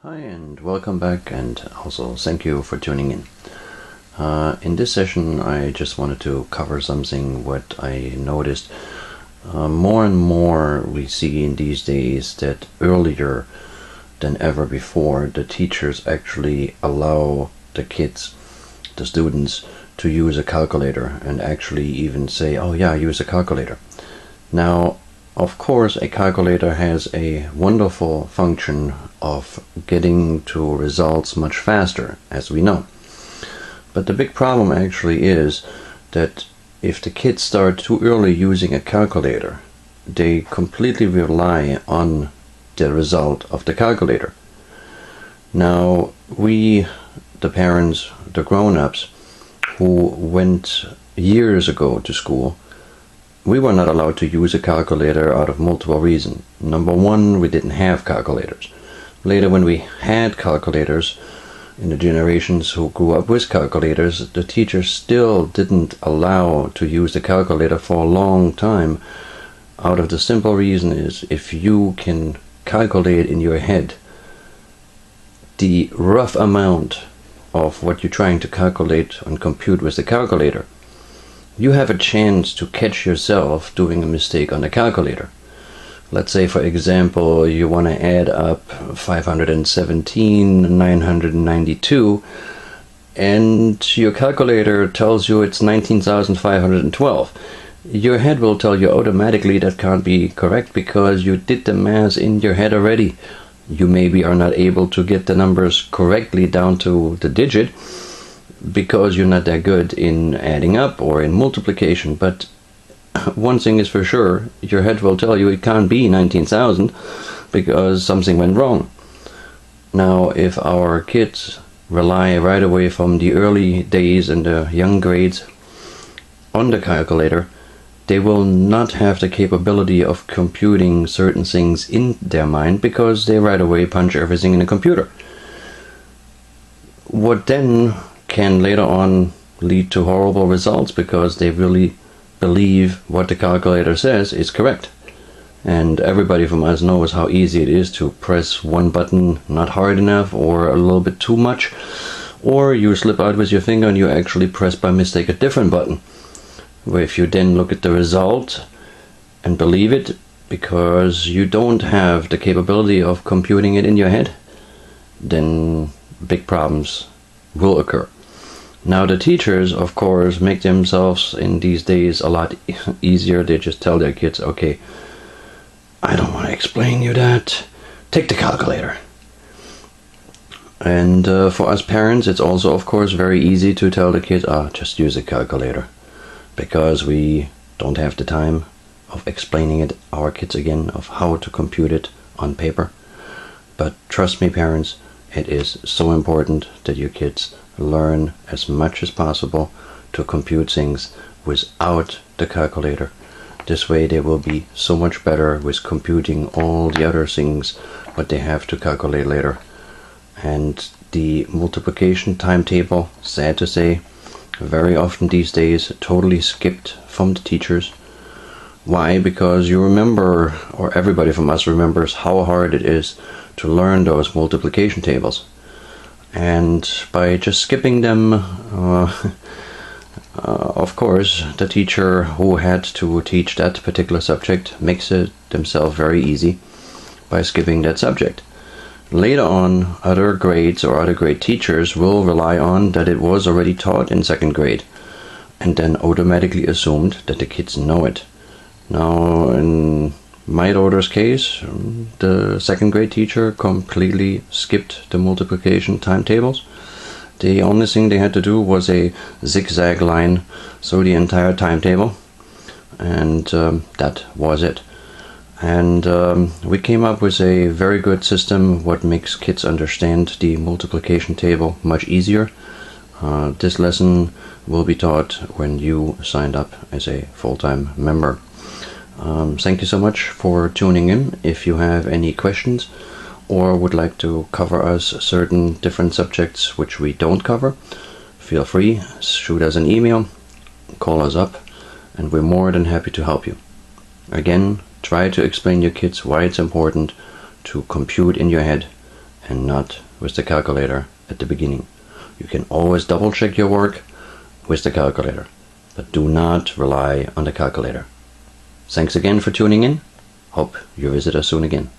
Hi and welcome back, and also thank you for tuning in. In this session I just wanted to cover something what I noticed. More and more we see in these days that earlier than ever before the teachers actually allow the kids, the students, to use a calculator and actually even say, oh yeah, use a calculator. Now of course a calculator has a wonderful function of getting to results much faster, as we know. But the big problem actually is that if the kids start too early using a calculator, they completely rely on the result of the calculator. Now we, the parents, the grown-ups who went years ago to school, we were not allowed to use a calculator out of multiple reasons. Number one, we didn't have calculators. Later, when we had calculators, in the generations who grew up with calculators, the teachers still didn't allow to use the calculator for a long time, out of the simple reason is, if you can calculate in your head the rough amount of what you're trying to calculate and compute with the calculator, you have a chance to catch yourself doing a mistake on the calculator. Let's say, for example, you want to add up 517, 992, and your calculator tells you it's 19,512. Your head will tell you automatically that can't be correct because you did the math in your head already. You maybe are not able to get the numbers correctly down to the digit, because you're not that good in adding up or in multiplication, but one thing is for sure, your head will tell you it can't be 19,000 because something went wrong. Now if our kids rely right away from the early days and the young grades on the calculator, they will not have the capability of computing certain things in their mind because they right away punch everything in a computer. What then can later on lead to horrible results because they really believe what the calculator says is correct. And everybody from us knows how easy it is to press one button not hard enough or a little bit too much, or you slip out with your finger and you actually press by mistake a different button. Where if you then look at the result and believe it because you don't have the capability of computing it in your head, then big problems will occur. Now the teachers, of course, make themselves in these days a lot easier. They just tell their kids, okay, I don't want to explain you that, take the calculator. And for us parents, it's also, of course, very easy to tell the kids, just use a calculator, because we don't have the time of explaining it our kids again, of how to compute it on paper. But trust me, parents, it is so important that your kids learn as much as possible to compute things without the calculator. This way they will be so much better with computing all the other things what they have to calculate later. And the multiplication timetable, sad to say, very often these days totally skipped from the teachers. Why? Because you remember, or everybody from us remembers, how hard it is to learn those multiplication tables. And by just skipping them, of course, the teacher who had to teach that particular subject makes it themselves very easy by skipping that subject. Later on, other grades or other grade teachers will rely on that it was already taught in second grade, and then automatically assumed that the kids know it. Now, in my daughter's case, the second grade teacher completely skipped the multiplication timetables. The only thing they had to do was a zigzag line through the entire timetable, and that was it. And we came up with a very good system what makes kids understand the multiplication table much easier. This lesson will be taught when you signed up as a full-time member. Thank you so much for tuning in. If you have any questions or would like to cover us certain different subjects which we don't cover, feel free, shoot us an email, call us up, and we're more than happy to help you. Again, try to explain your kids why it's important to compute in your head and not with the calculator at the beginning. You can always double check your work with the calculator, but do not rely on the calculator. Thanks again for tuning in. Hope you visit us soon again.